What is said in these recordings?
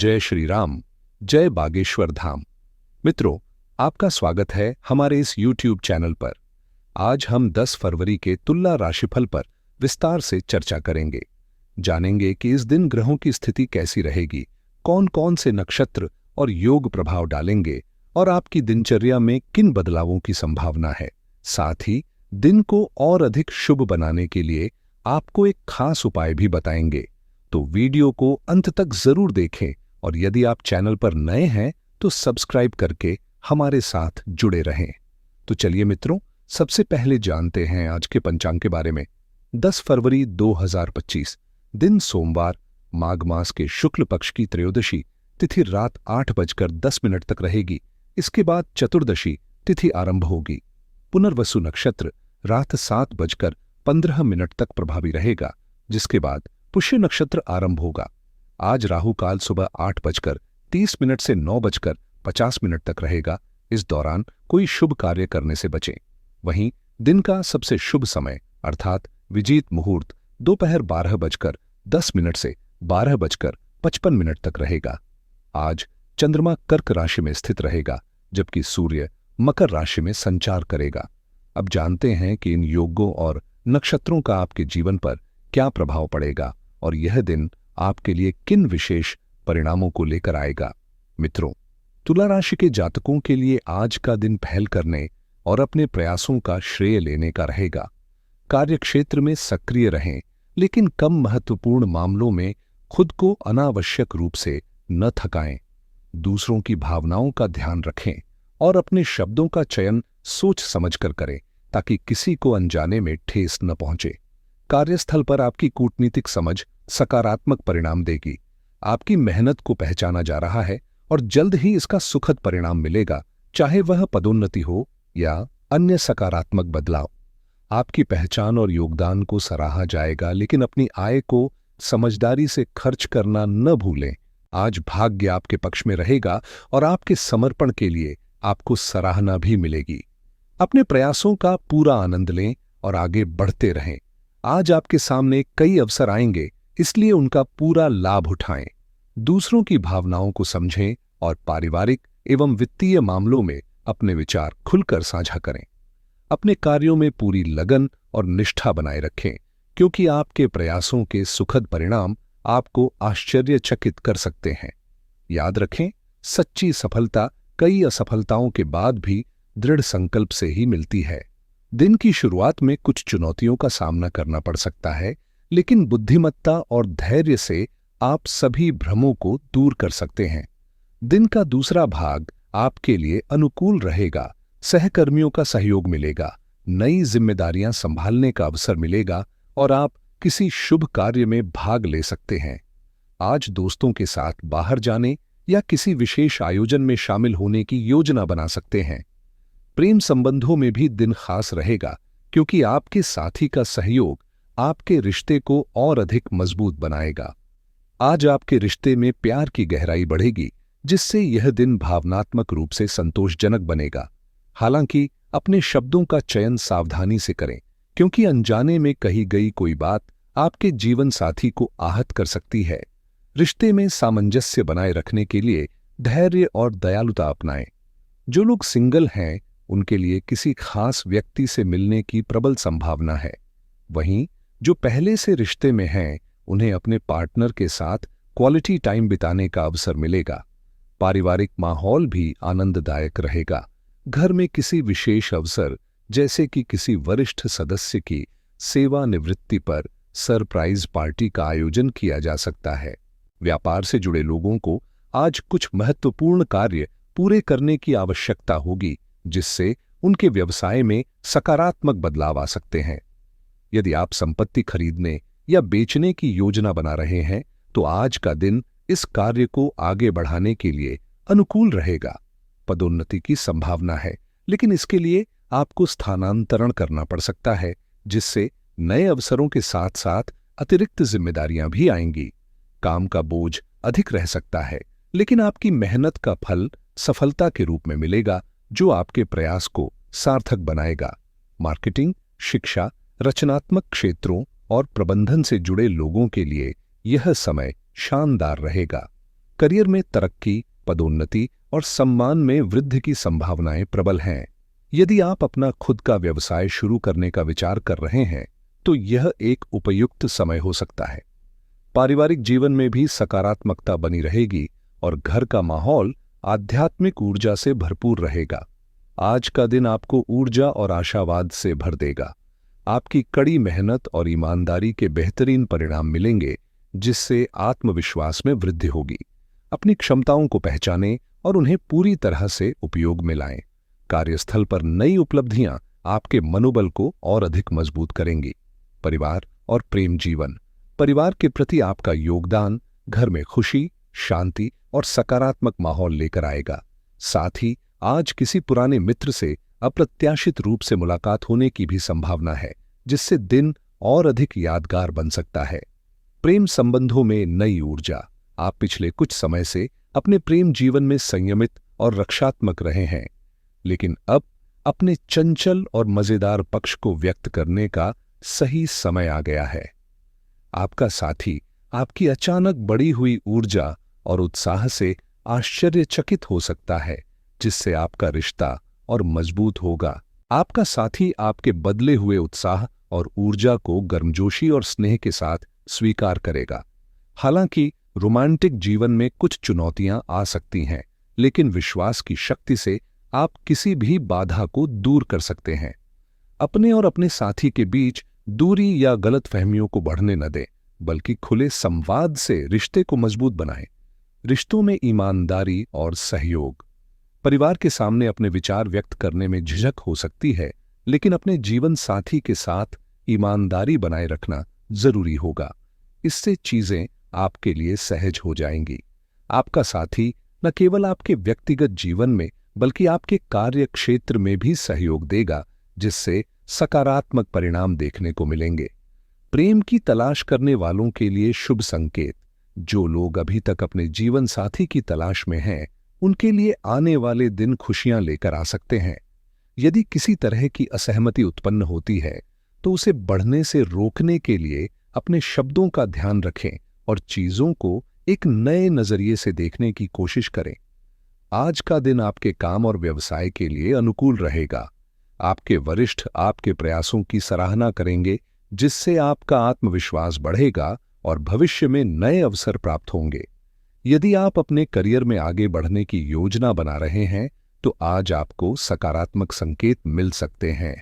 जय श्री राम, जय बागेश्वर धाम। मित्रों, आपका स्वागत है हमारे इस YouTube चैनल पर। आज हम 10 फरवरी के तुला राशिफल पर विस्तार से चर्चा करेंगे। जानेंगे कि इस दिन ग्रहों की स्थिति कैसी रहेगी, कौन कौन से नक्षत्र और योग प्रभाव डालेंगे और आपकी दिनचर्या में किन बदलावों की संभावना है। साथ ही दिन को और अधिक शुभ बनाने के लिए आपको एक खास उपाय भी बताएंगे। तो वीडियो को अंत तक जरूर देखें और यदि आप चैनल पर नए हैं तो सब्सक्राइब करके हमारे साथ जुड़े रहें। तो चलिए मित्रों, सबसे पहले जानते हैं आज के पंचांग के बारे में। 10 फरवरी 2025 दिन सोमवार, माघ मास के शुक्ल पक्ष की त्रयोदशी तिथि रात 8:10 तक रहेगी। इसके बाद चतुर्दशी तिथि आरंभ होगी। पुनर्वसु नक्षत्र रात 7:15 तक प्रभावी रहेगा, जिसके बाद पुष्य नक्षत्र आरंभ होगा। आज राहु काल सुबह 8:30 से 9:50 तक रहेगा। इस दौरान कोई शुभ कार्य करने से बचें। वहीं दिन का सबसे शुभ समय अर्थात विजीत मुहूर्त दोपहर 12:10 से 12:55 तक रहेगा। आज चंद्रमा कर्क राशि में स्थित रहेगा, जबकि सूर्य मकर राशि में संचार करेगा। अब जानते हैं कि इन योगों और नक्षत्रों का आपके जीवन पर क्या प्रभाव पड़ेगा और यह दिन आपके लिए किन विशेष परिणामों को लेकर आएगा। मित्रों, तुला राशि के जातकों के लिए आज का दिन पहल करने और अपने प्रयासों का श्रेय लेने का रहेगा। कार्यक्षेत्र में सक्रिय रहें, लेकिन कम महत्वपूर्ण मामलों में खुद को अनावश्यक रूप से न थकाएं। दूसरों की भावनाओं का ध्यान रखें और अपने शब्दों का चयन सोच समझकर करें, ताकि किसी को अनजाने में ठेस न पहुंचे। कार्यस्थल पर आपकी कूटनीतिक समझ सकारात्मक परिणाम देगी। आपकी मेहनत को पहचाना जा रहा है और जल्द ही इसका सुखद परिणाम मिलेगा, चाहे वह पदोन्नति हो या अन्य सकारात्मक बदलाव। आपकी पहचान और योगदान को सराहा जाएगा, लेकिन अपनी आय को समझदारी से खर्च करना न भूलें। आज भाग्य आपके पक्ष में रहेगा और आपके समर्पण के लिए आपको सराहना भी मिलेगी। अपने प्रयासों का पूरा आनंद लें और आगे बढ़ते रहें। आज आपके सामने कई अवसर आएंगे, इसलिए उनका पूरा लाभ उठाएं। दूसरों की भावनाओं को समझें और पारिवारिक एवं वित्तीय मामलों में अपने विचार खुलकर साझा करें। अपने कार्यों में पूरी लगन और निष्ठा बनाए रखें, क्योंकि आपके प्रयासों के सुखद परिणाम आपको आश्चर्यचकित कर सकते हैं। याद रखें, सच्ची सफलता कई असफलताओं के बाद भी दृढ़ संकल्प से ही मिलती है। दिन की शुरुआत में कुछ चुनौतियों का सामना करना पड़ सकता है, लेकिन बुद्धिमत्ता और धैर्य से आप सभी भ्रमों को दूर कर सकते हैं। दिन का दूसरा भाग आपके लिए अनुकूल रहेगा। सहकर्मियों का सहयोग मिलेगा, नई जिम्मेदारियां संभालने का अवसर मिलेगा और आप किसी शुभ कार्य में भाग ले सकते हैं। आज दोस्तों के साथ बाहर जाने या किसी विशेष आयोजन में शामिल होने की योजना बना सकते हैं। प्रेम संबंधों में भी दिन खास रहेगा, क्योंकि आपके साथी का सहयोग आपके रिश्ते को और अधिक मजबूत बनाएगा। आज आपके रिश्ते में प्यार की गहराई बढ़ेगी, जिससे यह दिन भावनात्मक रूप से संतोषजनक बनेगा। हालांकि अपने शब्दों का चयन सावधानी से करें, क्योंकि अनजाने में कही गई कोई बात आपके जीवन साथी को आहत कर सकती है। रिश्ते में सामंजस्य बनाए रखने के लिए धैर्य और दयालुता अपनाएं। जो लोग सिंगल हैं, उनके लिए किसी खास व्यक्ति से मिलने की प्रबल संभावना है। वहीं जो पहले से रिश्ते में हैं, उन्हें अपने पार्टनर के साथ क्वालिटी टाइम बिताने का अवसर मिलेगा। पारिवारिक माहौल भी आनंददायक रहेगा। घर में किसी विशेष अवसर, जैसे कि किसी वरिष्ठ सदस्य की सेवानिवृत्ति पर सरप्राइज पार्टी का आयोजन किया जा सकता है। व्यापार से जुड़े लोगों को आज कुछ महत्वपूर्ण कार्य पूरे करने की आवश्यकता होगी, जिससे उनके व्यवसाय में सकारात्मक बदलाव आ सकते हैं। यदि आप संपत्ति खरीदने या बेचने की योजना बना रहे हैं, तो आज का दिन इस कार्य को आगे बढ़ाने के लिए अनुकूल रहेगा। पदोन्नति की संभावना है, लेकिन इसके लिए आपको स्थानांतरण करना पड़ सकता है, जिससे नए अवसरों के साथ साथ अतिरिक्त जिम्मेदारियां भी आएंगी। काम का बोझ अधिक रह सकता है, लेकिन आपकी मेहनत का फल सफलता के रूप में मिलेगा, जो आपके प्रयास को सार्थक बनाएगा। मार्केटिंग, शिक्षा, रचनात्मक क्षेत्रों और प्रबंधन से जुड़े लोगों के लिए यह समय शानदार रहेगा। करियर में तरक्की, पदोन्नति और सम्मान में वृद्धि की संभावनाएं प्रबल हैं। यदि आप अपना खुद का व्यवसाय शुरू करने का विचार कर रहे हैं तो यह एक उपयुक्त समय हो सकता है। पारिवारिक जीवन में भी सकारात्मकता बनी रहेगी और घर का माहौल आध्यात्मिक ऊर्जा से भरपूर रहेगा। आज का दिन आपको ऊर्जा और आशावाद से भर देगा। आपकी कड़ी मेहनत और ईमानदारी के बेहतरीन परिणाम मिलेंगे, जिससे आत्मविश्वास में वृद्धि होगी। अपनी क्षमताओं को पहचानें और उन्हें पूरी तरह से उपयोग में लाएं। कार्यस्थल पर नई उपलब्धियां आपके मनोबल को और अधिक मजबूत करेंगी। परिवार और प्रेम जीवन। परिवार के प्रति आपका योगदान घर में खुशी, शांति और सकारात्मक माहौल लेकर आएगा। साथ ही आज किसी पुराने मित्र से अप्रत्याशित रूप से मुलाकात होने की भी संभावना है, जिससे दिन और अधिक यादगार बन सकता है। प्रेम संबंधों में नई ऊर्जा। आप पिछले कुछ समय से अपने प्रेम जीवन में संयमित और रक्षात्मक रहे हैं, लेकिन अब अपने चंचल और मजेदार पक्ष को व्यक्त करने का सही समय आ गया है। आपका साथी आपकी अचानक बढ़ी हुई ऊर्जा और उत्साह से आश्चर्यचकित हो सकता है, जिससे आपका रिश्ता और मजबूत होगा। आपका साथी आपके बदले हुए उत्साह और ऊर्जा को गर्मजोशी और स्नेह के साथ स्वीकार करेगा। हालांकि रोमांटिक जीवन में कुछ चुनौतियां आ सकती हैं, लेकिन विश्वास की शक्ति से आप किसी भी बाधा को दूर कर सकते हैं। अपने और अपने साथी के बीच दूरी या गलतफहमियों को बढ़ने न दें, बल्कि खुले संवाद से रिश्ते को मजबूत बनाएं। रिश्तों में ईमानदारी और सहयोग। परिवार के सामने अपने विचार व्यक्त करने में झिझक हो सकती है, लेकिन अपने जीवन साथी के साथ ईमानदारी बनाए रखना जरूरी होगा। इससे चीजें आपके लिए सहज हो जाएंगी। आपका साथी न केवल आपके व्यक्तिगत जीवन में बल्कि आपके कार्य क्षेत्र में भी सहयोग देगा, जिससे सकारात्मक परिणाम देखने को मिलेंगे। प्रेम की तलाश करने वालों के लिए शुभ संकेत। जो लोग अभी तक अपने जीवन साथी की तलाश में हैं, उनके लिए आने वाले दिन खुशियां लेकर आ सकते हैं। यदि किसी तरह की असहमति उत्पन्न होती है तो उसे बढ़ने से रोकने के लिए अपने शब्दों का ध्यान रखें और चीजों को एक नए नजरिए से देखने की कोशिश करें। आज का दिन आपके काम और व्यवसाय के लिए अनुकूल रहेगा। आपके वरिष्ठ आपके प्रयासों की सराहना करेंगे, जिससे आपका आत्मविश्वास बढ़ेगा और भविष्य में नए अवसर प्राप्त होंगे। यदि आप अपने करियर में आगे बढ़ने की योजना बना रहे हैं तो आज आपको सकारात्मक संकेत मिल सकते हैं।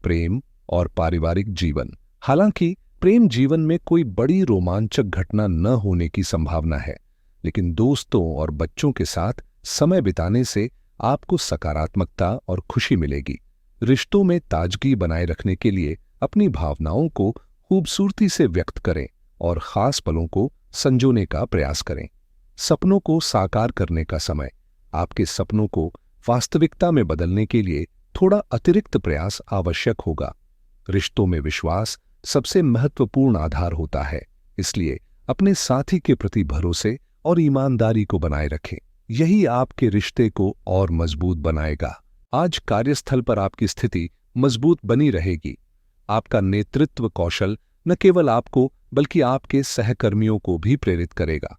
प्रेम और पारिवारिक जीवन। हालांकि प्रेम जीवन में कोई बड़ी रोमांचक घटना न होने की संभावना है, लेकिन दोस्तों और बच्चों के साथ समय बिताने से आपको सकारात्मकता और खुशी मिलेगी। रिश्तों में ताजगी बनाए रखने के लिए अपनी भावनाओं को खूबसूरती से व्यक्त करें और खास पलों को संजोने का प्रयास करें। सपनों को साकार करने का समय। आपके सपनों को वास्तविकता में बदलने के लिए थोड़ा अतिरिक्त प्रयास आवश्यक होगा। रिश्तों में विश्वास सबसे महत्वपूर्ण आधार होता है, इसलिए अपने साथी के प्रति भरोसे और ईमानदारी को बनाए रखें। यही आपके रिश्ते को और मजबूत बनाएगा। आज कार्यस्थल पर आपकी स्थिति मजबूत बनी रहेगी। आपका नेतृत्व कौशल न केवल आपको बल्कि आपके सहकर्मियों को भी प्रेरित करेगा।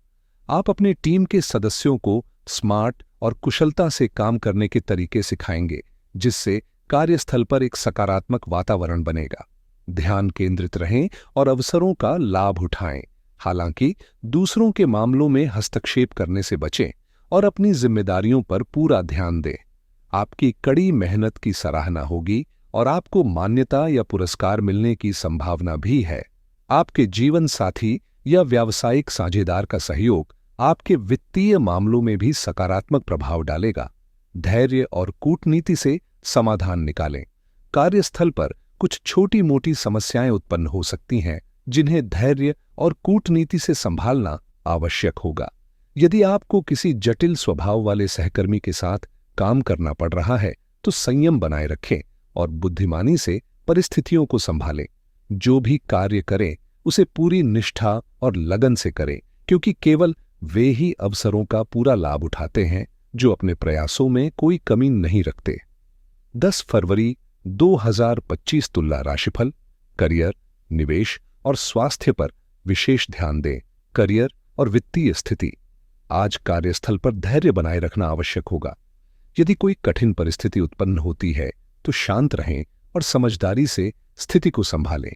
आप अपने टीम के सदस्यों को स्मार्ट और कुशलता से काम करने के तरीके सिखाएंगे, जिससे कार्यस्थल पर एक सकारात्मक वातावरण बनेगा। ध्यान केंद्रित रहें और अवसरों का लाभ उठाएं। हालांकि दूसरों के मामलों में हस्तक्षेप करने से बचें और अपनी जिम्मेदारियों पर पूरा ध्यान दें। आपकी कड़ी मेहनत की सराहना होगी और आपको मान्यता या पुरस्कार मिलने की संभावना भी है। आपके जीवन साथी या व्यावसायिक साझेदार का सहयोग आपके वित्तीय मामलों में भी सकारात्मक प्रभाव डालेगा। धैर्य और कूटनीति से समाधान निकालें। कार्यस्थल पर कुछ छोटी मोटी समस्याएं उत्पन्न हो सकती हैं, जिन्हें धैर्य और कूटनीति से संभालना आवश्यक होगा। यदि आपको किसी जटिल स्वभाव वाले सहकर्मी के साथ काम करना पड़ रहा है तो संयम बनाए रखें और बुद्धिमानी से परिस्थितियों को संभालें। जो भी कार्य करें उसे पूरी निष्ठा और लगन से करें, क्योंकि केवल वे ही अवसरों का पूरा लाभ उठाते हैं जो अपने प्रयासों में कोई कमी नहीं रखते। 10 फरवरी 2025 तुला राशिफल। करियर, निवेश और स्वास्थ्य पर विशेष ध्यान दें। करियर और वित्तीय स्थिति। आज कार्यस्थल पर धैर्य बनाए रखना आवश्यक होगा। यदि कोई कठिन परिस्थिति उत्पन्न होती है तो शांत रहें और समझदारी से स्थिति को संभालें।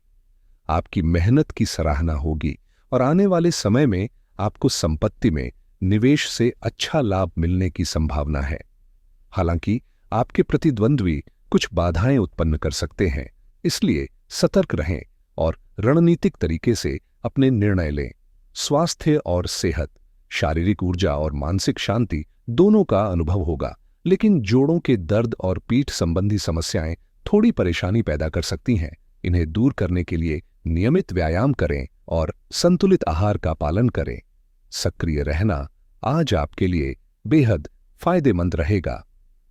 आपकी मेहनत की सराहना होगी और आने वाले समय में आपको संपत्ति में निवेश से अच्छा लाभ मिलने की संभावना है। हालांकि आपके प्रतिद्वंद्वी कुछ बाधाएं उत्पन्न कर सकते हैं, इसलिए सतर्क रहें और रणनीतिक तरीके से अपने निर्णय लें। स्वास्थ्य और सेहत, शारीरिक ऊर्जा और मानसिक शांति दोनों का अनुभव होगा, लेकिन जोड़ों के दर्द और पीठ संबंधी समस्याएं थोड़ी परेशानी पैदा कर सकती हैं। इन्हें दूर करने के लिए नियमित व्यायाम करें और संतुलित आहार का पालन करें। सक्रिय रहना आज आपके लिए बेहद फायदेमंद रहेगा।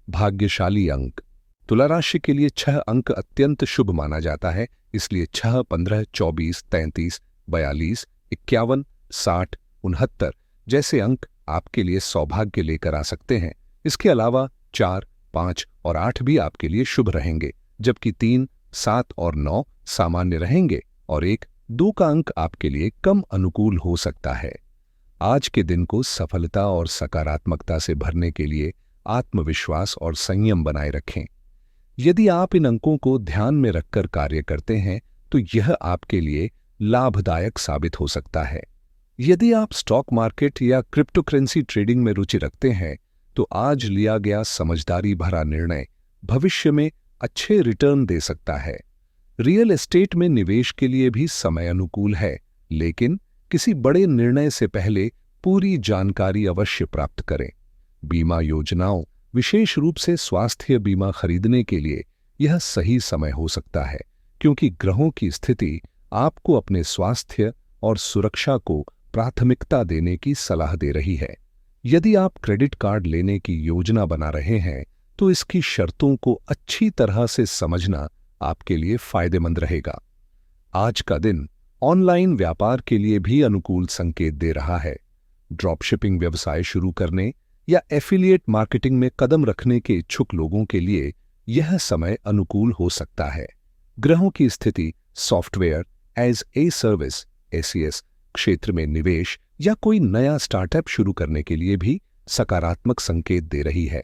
भाग्यशाली अंक, तुला राशि के लिए 6 अंक अत्यंत शुभ माना जाता है, इसलिए 6, 15, 24, 33, 42, 51, 60, 69 जैसे अंक आपके लिए सौभाग्य लेकर आ सकते हैं। इसके अलावा 4, 5 और 8 भी आपके लिए शुभ रहेंगे, जबकि 3, 7 और 9 सामान्य रहेंगे और 1, 2 का अंक आपके लिए कम अनुकूल हो सकता है। आज के दिन को सफलता और सकारात्मकता से भरने के लिए आत्मविश्वास और संयम बनाए रखें। यदि आप इन अंकों को ध्यान में रखकर कार्य करते हैं तो यह आपके लिए लाभदायक साबित हो सकता है। यदि आप स्टॉक मार्केट या क्रिप्टोकरेंसी ट्रेडिंग में रुचि रखते हैं तो आज लिया गया समझदारी भरा निर्णय भविष्य में अच्छे रिटर्न दे सकता है। रियल एस्टेट में निवेश के लिए भी समय अनुकूल है, लेकिन किसी बड़े निर्णय से पहले पूरी जानकारी अवश्य प्राप्त करें। बीमा योजनाओं, विशेष रूप से स्वास्थ्य बीमा खरीदने के लिए यह सही समय हो सकता है, क्योंकि ग्रहों की स्थिति आपको अपने स्वास्थ्य और सुरक्षा को प्राथमिकता देने की सलाह दे रही है। यदि आप क्रेडिट कार्ड लेने की योजना बना रहे हैं तो इसकी शर्तों को अच्छी तरह से समझना आपके लिए फायदेमंद रहेगा। आज का दिन ऑनलाइन व्यापार के लिए भी अनुकूल संकेत दे रहा है। ड्रॉपशिपिंग व्यवसाय शुरू करने या एफिलिएट मार्केटिंग में कदम रखने के इच्छुक लोगों के लिए यह समय अनुकूल हो सकता है। ग्रहों की स्थिति सॉफ्टवेयर एज ए सर्विस (एसईएस) क्षेत्र में निवेश या कोई नया स्टार्टअप शुरू करने के लिए भी सकारात्मक संकेत दे रही है।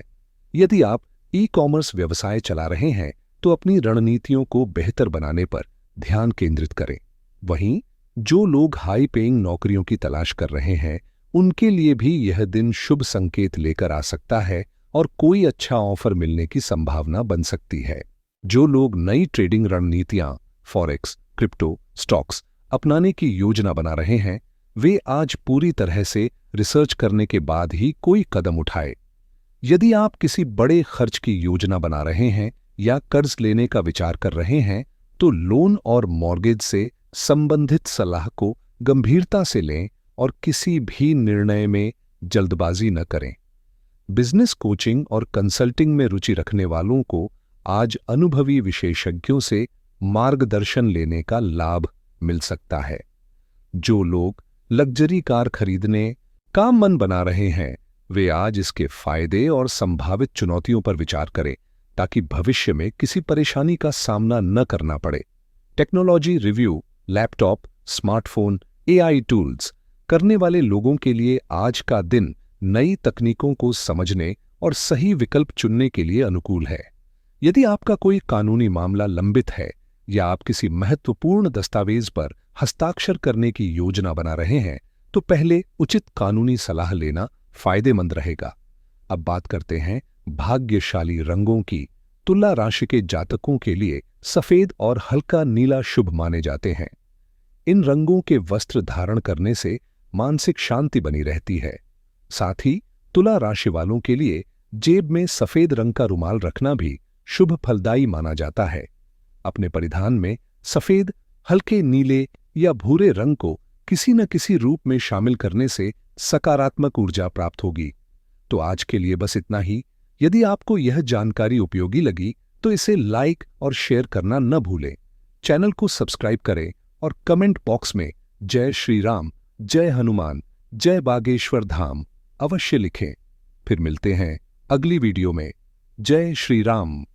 यदि आप ई-कॉमर्स व्यवसाय चला रहे हैं तो अपनी रणनीतियों को बेहतर बनाने पर ध्यान केंद्रित करें। वहीं जो लोग हाई पेइंग नौकरियों की तलाश कर रहे हैं उनके लिए भी यह दिन शुभ संकेत लेकर आ सकता है और कोई अच्छा ऑफर मिलने की संभावना बन सकती है। जो लोग नई ट्रेडिंग रणनीतियां, फॉरेक्स, क्रिप्टो, स्टॉक्स अपनाने की योजना बना रहे हैं, वे आज पूरी तरह से रिसर्च करने के बाद ही कोई कदम उठाए। यदि आप किसी बड़े खर्च की योजना बना रहे हैं या कर्ज लेने का विचार कर रहे हैं तो लोन और मॉर्गेज से संबंधित सलाह को गंभीरता से लें और किसी भी निर्णय में जल्दबाजी न करें। बिजनेस कोचिंग और कंसल्टिंग में रुचि रखने वालों को आज अनुभवी विशेषज्ञों से मार्गदर्शन लेने का लाभ मिल सकता है। जो लोग लग्जरी कार खरीदने का मन बना रहे हैं वे आज इसके फायदे और संभावित चुनौतियों पर विचार करें ताकि भविष्य में किसी परेशानी का सामना न करना पड़े। Technology review, laptop, smartphone, AI tools करने वाले लोगों के लिए आज का दिन नई तकनीकों को समझने और सही विकल्प चुनने के लिए अनुकूल है। यदि आपका कोई कानूनी मामला लंबित है या आप किसी महत्वपूर्ण दस्तावेज पर हस्ताक्षर करने की योजना बना रहे हैं तो पहले उचित कानूनी सलाह लेना फायदेमंद रहेगा। अब बात करते हैं भाग्यशाली रंगों की। तुला राशि के जातकों के लिए सफेद और हल्का नीला शुभ माने जाते हैं। इन रंगों के वस्त्र धारण करने से मानसिक शांति बनी रहती है। साथ ही तुला राशि वालों के लिए जेब में सफेद रंग का रुमाल रखना भी शुभ फलदायी माना जाता है। अपने परिधान में सफेद, हल्के नीले या भूरे रंग को किसी न किसी रूप में शामिल करने से सकारात्मक ऊर्जा प्राप्त होगी। तो आज के लिए बस इतना ही। यदि आपको यह जानकारी उपयोगी लगी तो इसे लाइक और शेयर करना न भूलें। चैनल को सब्सक्राइब करें और कमेंट बॉक्स में जय श्री राम, जय हनुमान, जय बागेश्वर धाम अवश्य लिखें। फिर मिलते हैं अगली वीडियो में। जय श्री राम।